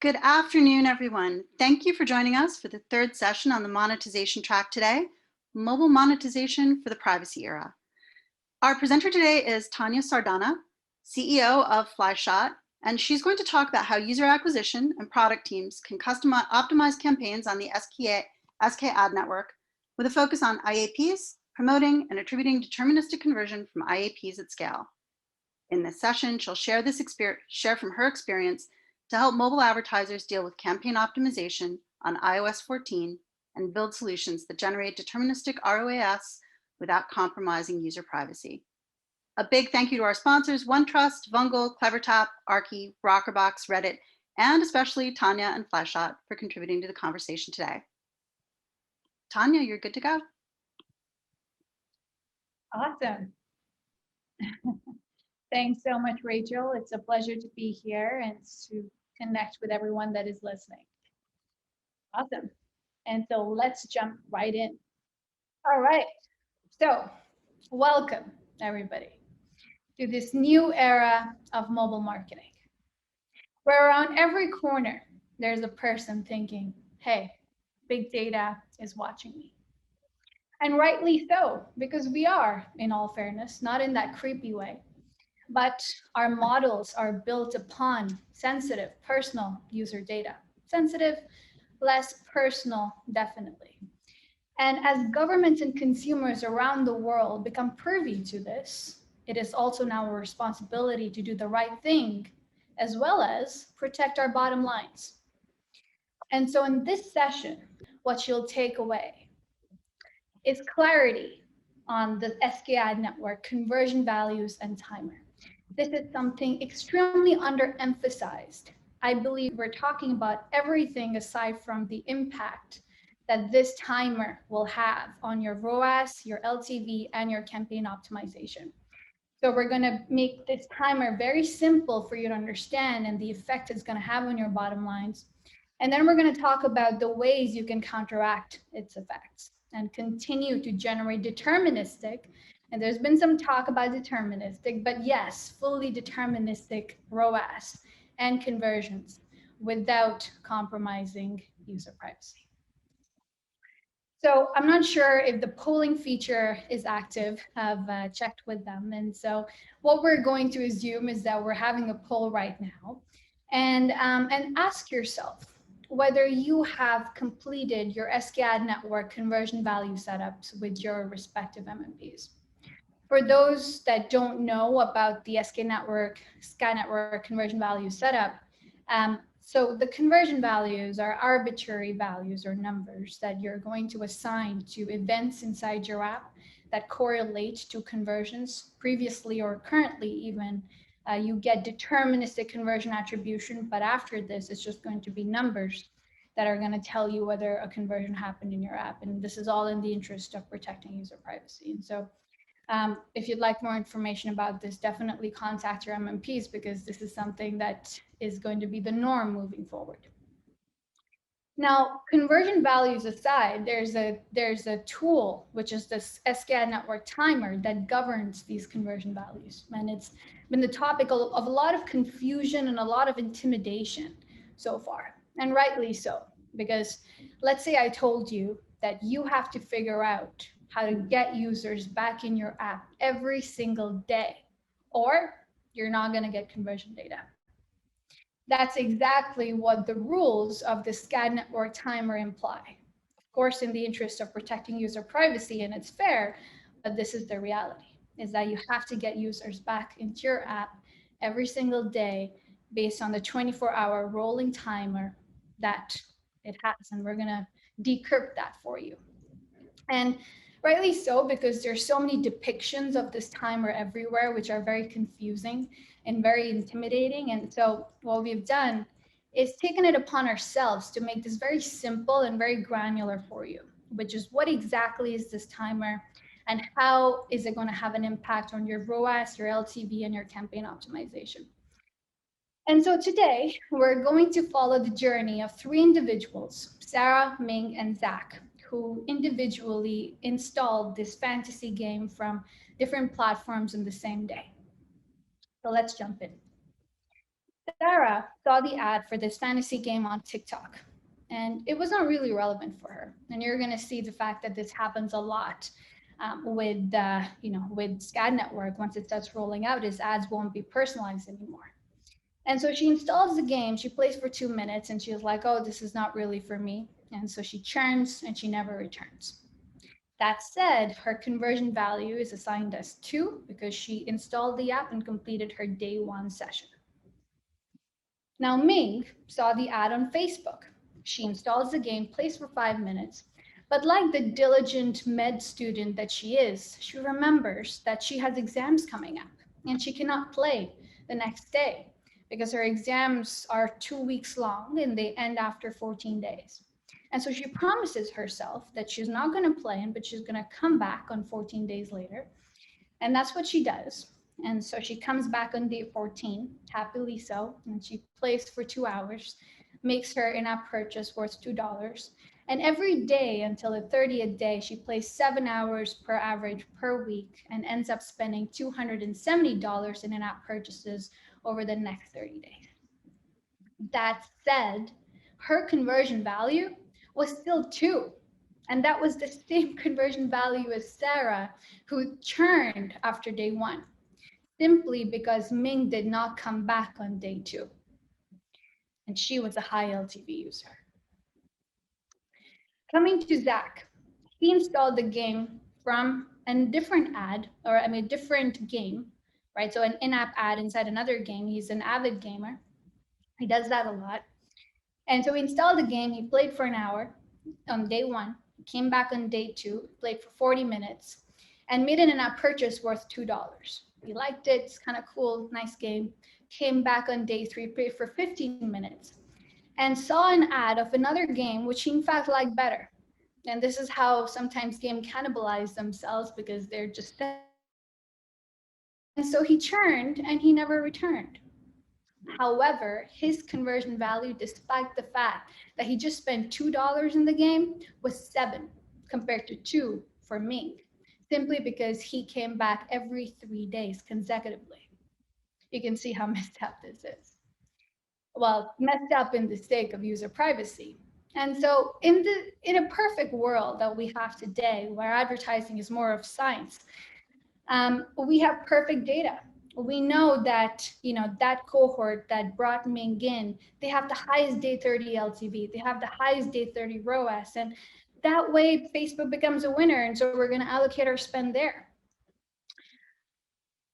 Good afternoon, everyone. Thank you for joining us for the third session on the monetization track today, mobile monetization for the privacy era. Our presenter today is Tanya Sardana, CEO of Flyshot, and she's going to talk about how user acquisition and product teams can optimize campaigns on the SKAdNetwork with a focus on IAPs, promoting and attributing deterministic conversion from IAPs at scale. In this session, she'll share from her experience to help mobile advertisers deal with campaign optimization on iOS 14 and build solutions that generate deterministic ROAS without compromising user privacy. A big thank you to our sponsors, OneTrust, Vungle, CleverTap, Archie, Rockerbox, Reddit, and especially Tanya and Flyshot for contributing to the conversation today. Tanya, you're good to go. Awesome. Thanks so much, Rachel. It's a pleasure to be here and to connect with everyone that is listening. Awesome. And so let's jump right in. All right. So welcome, everybody, to this new era of mobile marketing, where around every corner, there's a person thinking, hey, big data is watching me. And rightly so, because we are, in all fairness, not in that creepy way, but our models are built upon sensitive, personal user data. Sensitive, less personal, definitely. And as governments and consumers around the world become privy to this, it is also now a responsibility to do the right thing, as well as protect our bottom lines. And so in this session, what you'll take away is clarity on the SKAdNetwork conversion values and timer. This is something extremely underemphasized. I believe we're talking about everything aside from the impact that this timer will have on your ROAS, your LTV, and your campaign optimization. So we're going to make this timer very simple for you to understand and the effect it's going to have on your bottom lines. And then we're going to talk about the ways you can counteract its effects and continue to generate deterministic. And there's been some talk about deterministic, but yes, fully deterministic ROAS and conversions without compromising user privacy. So I'm not sure if the polling feature is active. I've checked with them. And so what we're going to assume is that we're having a poll right now. And ask yourself whether you have completed your SKAdNetwork conversion value setups with your respective MMPs. For those that don't know about the SKAdNetwork conversion value setup, so the conversion values are arbitrary values or numbers that you're going to assign to events inside your app that correlate to conversions previously or currently even. You get deterministic conversion attribution, but after this, it's just going to be numbers that are going to tell you whether a conversion happened in your app. And this is all in the interest of protecting user privacy. And so if you'd like more information about this, definitely contact your MMPs because this is something that is going to be the norm moving forward. Now, conversion values aside, there's a tool, which is this SKAdNetwork timer that governs these conversion values. And it's been the topic of a lot of confusion and a lot of intimidation so far, and rightly so, because let's say I told you that you have to figure out how to get users back in your app every single day, or you're not going to get conversion data. That's exactly what the rules of the SKAdNetwork timer imply. Of course, in the interest of protecting user privacy, and it's fair, but this is the reality, is that you have to get users back into your app every single day based on the 24-hour rolling timer that it has. And we're going to decrypt that for you. And rightly so, because there's so many depictions of this timer everywhere, which are very confusing and very intimidating. And so what we've done is taken it upon ourselves to make this very simple and very granular for you, which is what exactly is this timer and how is it going to have an impact on your ROAS, your LTV, and your campaign optimization. And so today we're going to follow the journey of three individuals, Sarah, Ming, and Zach, who individually installed this fantasy game from different platforms in the same day. So let's jump in. Sarah saw the ad for this fantasy game on TikTok, and it was not really relevant for her. And you're going to see the fact that this happens a lot with SKAdNetwork. Once it starts rolling out, his ads won't be personalized anymore. And so she installs the game, she plays for 2 minutes, and she's like, oh, this is not really for me. And so she churns and she never returns. That said, her conversion value is assigned as 2 because she installed the app and completed her day 1 session. Now Ming saw the ad on Facebook. She installs the game, plays for 5 minutes, but like the diligent med student that she is, she remembers that she has exams coming up and she cannot play the next day because her exams are 2 weeks long and they end after 14 days. And so she promises herself that she's not going to play, but she's going to come back on 14 days later. And that's what she does. And so she comes back on day 14, happily so, and she plays for 2 hours, makes her in-app purchase worth $2. And every day until the 30th day, she plays 7 hours per average per week and ends up spending $270 in in-app purchases over the next 30 days. That said, her conversion value was still 2. And that was the same conversion value as Sarah, who churned after day 1, simply because Ming did not come back on day 2. And she was a high LTV user. Coming to Zach, he installed the game from a different ad, a different game, right? So an in-app ad inside another game. He's an avid gamer. He does that a lot. And so he installed the game, he played for an hour on day 1, came back on day 2, played for 40 minutes, and made an in-app purchase worth $2. He liked it, it's kind of cool, nice game. Came back on day 3, played for 15 minutes, and saw an ad of another game, which he in fact liked better. And this is how sometimes games cannibalize themselves because they're just... And so he churned and he never returned. However, his conversion value, despite the fact that he just spent $2 in the game, was 7 compared to 2 for Ming, simply because he came back every 3 days consecutively. You can see how messed up this is. Well, messed up in the sake of user privacy. And so in a perfect world that we have today, where advertising is more of science, we have perfect data. We know that, that cohort that brought Ming in, they have the highest day 30 LTV, they have the highest day 30 ROAS, and that way Facebook becomes a winner, and so we're going to allocate our spend there.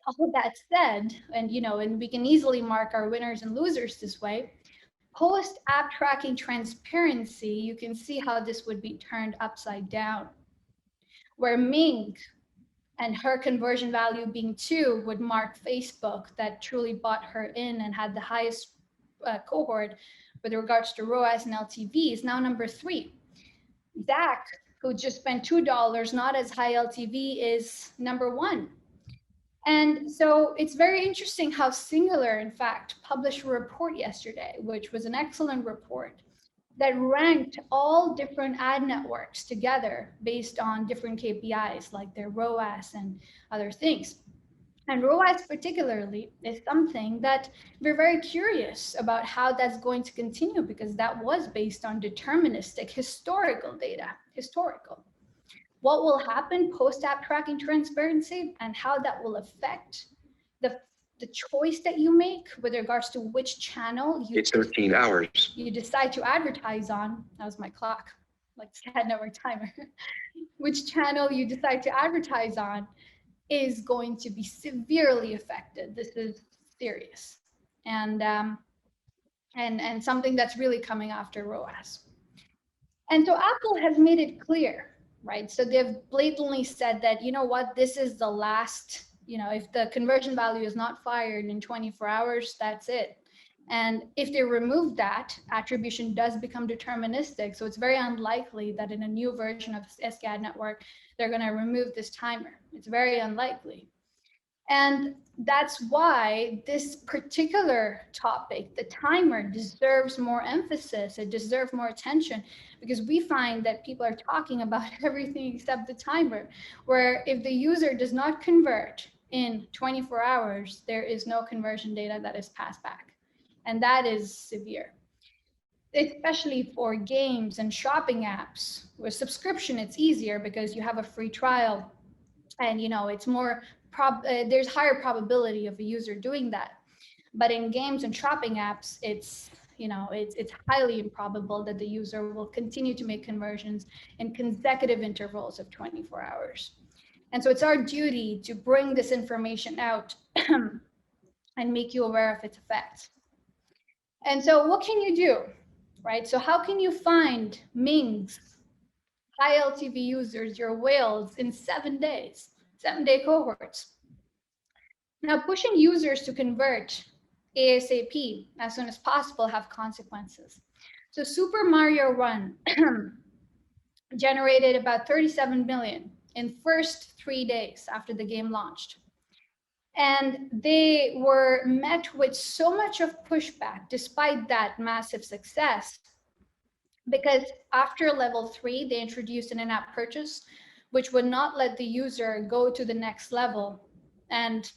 All of that said, and we can easily mark our winners and losers this way, post app tracking transparency, you can see how this would be turned upside down, where Ming and her conversion value being 2 would mark Facebook that truly bought her in and had the highest cohort with regards to ROAS and LTV is now number 3. Zach, who just spent $2, not as high LTV, is number 1. And so it's very interesting how Singular, in fact, published a report yesterday, which was an excellent report, that ranked all different ad networks together based on different KPIs like their ROAS and other things. And ROAS particularly is something that we're very curious about how that's going to continue, because that was based on deterministic historical data, What will happen post-app tracking transparency and how that will affect the choice that you make with regards to which channel it's 13 hours. You decide to advertise on. That was my clock, like SKAdNetwork timer. Which channel you decide to advertise on is going to be severely affected. This is serious, and something that's really coming after ROAS. And so Apple has made it clear, right? So they've blatantly said that, you know what, this is the last. If the conversion value is not fired in 24 hours, that's it. And if they remove that, attribution does become deterministic. So it's very unlikely that in a new version of SKAdNetwork, they're going to remove this timer. It's very unlikely. And that's why this particular topic, the timer, deserves more emphasis. It deserves more attention, because we find that people are talking about everything except the timer, where if the user does not convert in 24 hours, there is no conversion data that is passed back. And that is severe, especially for games and shopping apps. With subscription, it's easier because you have a free trial, and it's more there's higher probability of a user doing that. But in games and shopping apps, it's highly improbable that the user will continue to make conversions in consecutive intervals of 24 hours. And so it's our duty to bring this information out and make you aware of its effects. And so what can you do, right? So how can you find Mings, high LTV users, your whales, in 7 days, 7-day cohorts? Now, pushing users to convert ASAP as soon as possible have consequences. So Super Mario Run generated about 37 million in first 3 days after the game launched. And they were met with so much of pushback despite that massive success, because after level 3, they introduced an in-app purchase, which would not let the user go to the next level and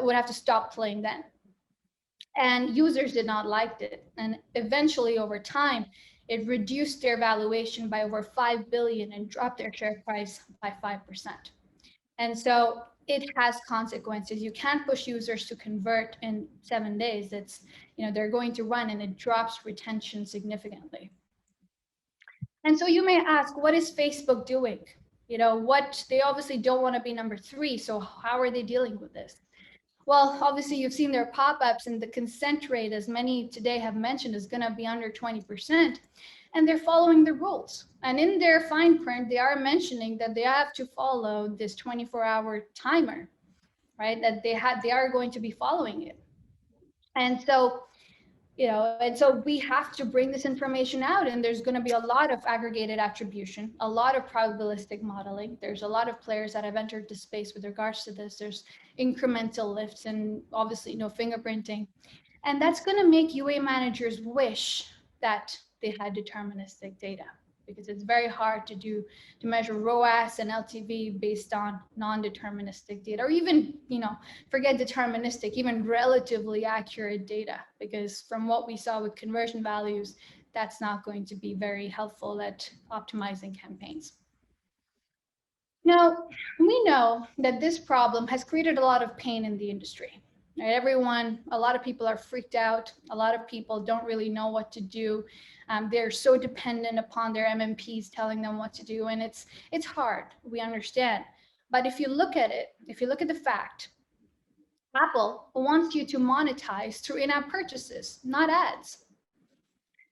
would have to stop playing then. And users did not like it. And eventually, over time, it reduced their valuation by over 5 billion and dropped their share price by 5%. And so it has consequences. You can't push users to convert in 7 days. It's, they're going to run, and it drops retention significantly. And so you may ask, what is Facebook doing? They obviously don't want to be number 3. So how are they dealing with this? Well, obviously you've seen their pop-ups, and the consent rate, as many today have mentioned, is going to be under 20%. And they're following the rules. And in their fine print, they are mentioning that they have to follow this 24-hour timer, right? That they are going to be following it. And so, we have to bring this information out, and there's going to be a lot of aggregated attribution, a lot of probabilistic modeling. There's a lot of players that have entered the space with regards to this. There's incremental lifts and obviously fingerprinting. And that's going to make UA managers wish that they had deterministic data, because it's very hard to measure ROAS and LTV based on non-deterministic data, or even, forget deterministic, even relatively accurate data, because from what we saw with conversion values, that's not going to be very helpful at optimizing campaigns. Now, we know that this problem has created a lot of pain in the industry. Right? A lot of people are freaked out. A lot of people don't really know what to do. They're so dependent upon their MMPs telling them what to do, and it's hard, we understand. But if you look at it, if you look at the fact, Apple wants you to monetize through in-app purchases, not ads.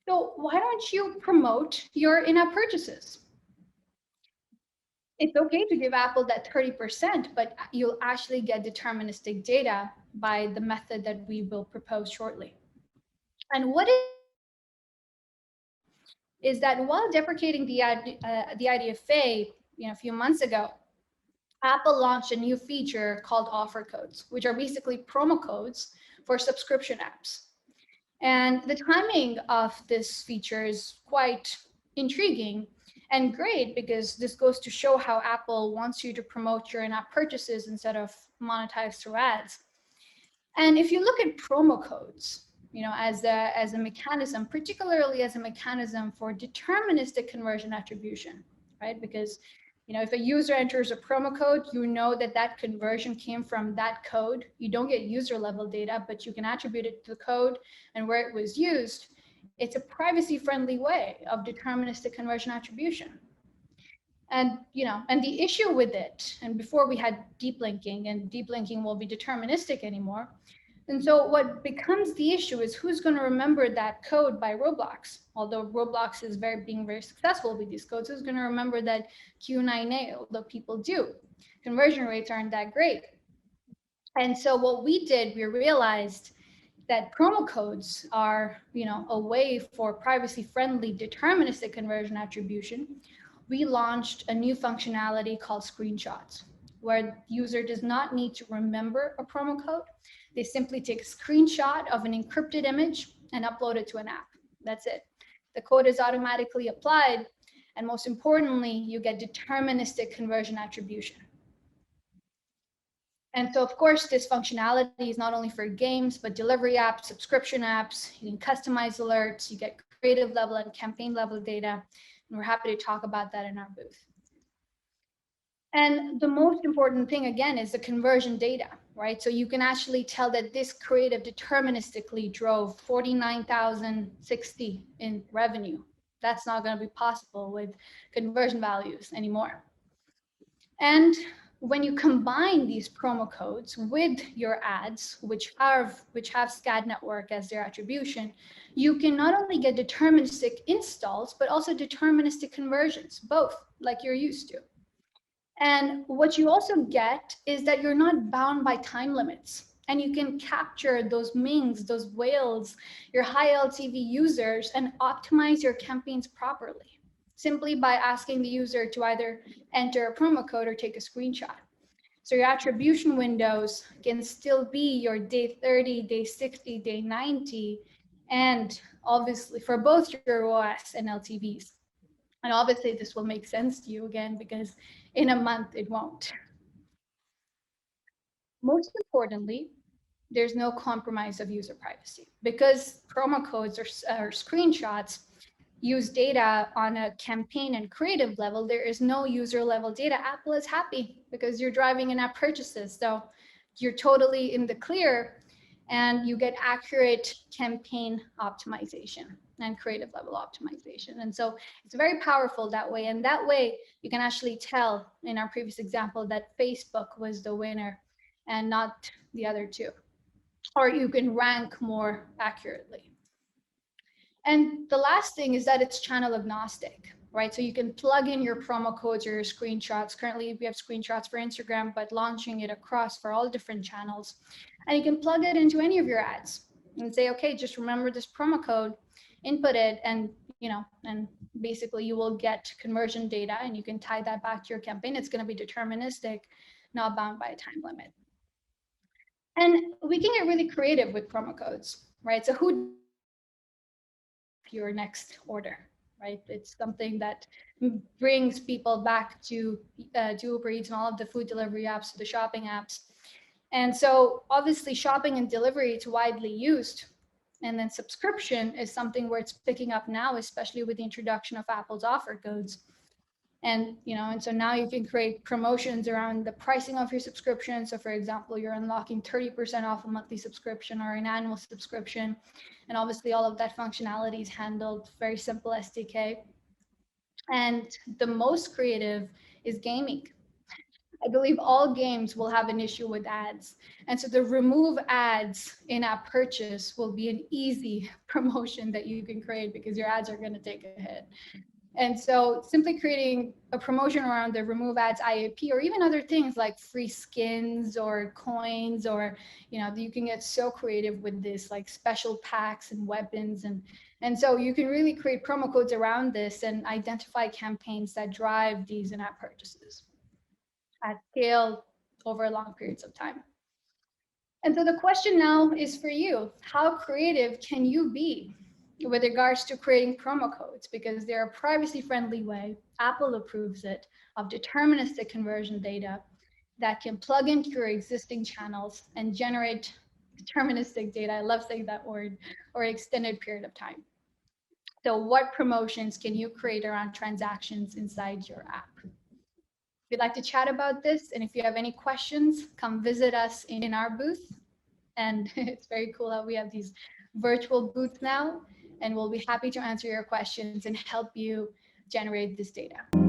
So why don't you promote your in-app purchases? It's okay to give Apple that 30%, but you'll actually get deterministic data by the method that we will propose shortly. And what is that while deprecating the IDFA, a few months ago, Apple launched a new feature called offer codes, which are basically promo codes for subscription apps. And the timing of this feature is quite intriguing and great, because this goes to show how Apple wants you to promote your in-app purchases instead of monetize through ads. And if you look at promo codes, as a mechanism, particularly as a mechanism for deterministic conversion attribution, right? Because, if a user enters a promo code, that conversion came from that code. You don't get user level data, but you can attribute it to the code and where it was used. It's a privacy-friendly way of deterministic conversion attribution. And, and the issue with it, and before we had deep linking, and deep linking will be deterministic anymore. And so what becomes the issue is who's going to remember that code by Roblox? Although Roblox is being very successful with these codes, who's going to remember that Q9A? Although people do. Conversion rates aren't that great. And so what we did, we realized that promo codes are, a way for privacy-friendly deterministic conversion attribution. We launched a new functionality called screenshots, where the user does not need to remember a promo code. They simply take a screenshot of an encrypted image and upload it to an app. That's it. The code is automatically applied, and most importantly, you get deterministic conversion attribution. And so, of course, this functionality is not only for games, but delivery apps, subscription apps. You can customize alerts, you get creative level and campaign level data. And we're happy to talk about that in our booth. And the most important thing, again, is the conversion data, right? So you can actually tell that this creative deterministically drove 49,060 in revenue. That's not going to be possible with conversion values anymore. And when you combine these promo codes with your ads, which have SKAdNetwork as their attribution, you can not only get deterministic installs, but also deterministic conversions, both like you're used to. And what you also get is that you're not bound by time limits, and you can capture those mings, those whales, your high LTV users, and optimize your campaigns properly, simply by asking the user to either enter a promo code or take a screenshot. So your attribution windows can still be your day 30, day 60, day 90, and obviously for both your OS and LTVs. And obviously this will make sense to you again, because in a month it won't. Most importantly, there's no compromise of user privacy, because promo codes or screenshots use data on a campaign and creative level. There is no user level data. Apple is happy because you're driving in-app purchases. So you're totally in the clear, and you get accurate campaign optimization and creative level optimization. And so it's very powerful that way. And that way you can actually tell in our previous example that Facebook was the winner and not the other two, or you can rank more accurately. And the last thing is that it's channel agnostic, right? So you can plug in your promo codes or your screenshots. Currently, we have screenshots for Instagram, but launching it across for all different channels. And you can plug it into any of your ads and say, okay, just remember this promo code, input it, and and basically you will get conversion data, and you can tie that back to your campaign. It's going to be deterministic, not bound by a time limit. And we can get really creative with promo codes, right? So who your next order, right? It's something that brings people back to Uber Eats and all of the food delivery apps, the shopping apps. And so obviously shopping and delivery is widely used. And then subscription is something where it's picking up now, especially with the introduction of Apple's offer codes. And so now you can create promotions around the pricing of your subscription. So for example, you're unlocking 30% off a monthly subscription or an annual subscription. And obviously all of that functionality is handled very simple SDK. And the most creative is gaming. I believe all games will have an issue with ads. And so the remove ads in-app purchase will be an easy promotion that you can create, because your ads are going to take a hit. And so simply creating a promotion around the remove ads IAP, or even other things like free skins or coins, or, you can get so creative with this, like special packs and weapons. And so you can really create promo codes around this and identify campaigns that drive these in-app purchases at scale over long periods of time. And so the question now is for you: how creative can you be with regards to creating promo codes? Because they're a privacy-friendly way, Apple approves it, of deterministic conversion data that can plug into your existing channels and generate deterministic data, I love saying that word, or an extended period of time. So what promotions can you create around transactions inside your app? If you'd like to chat about this, and if you have any questions, come visit us in our booth. And it's very cool how we have these virtual booths now, and we'll be happy to answer your questions and help you generate this data.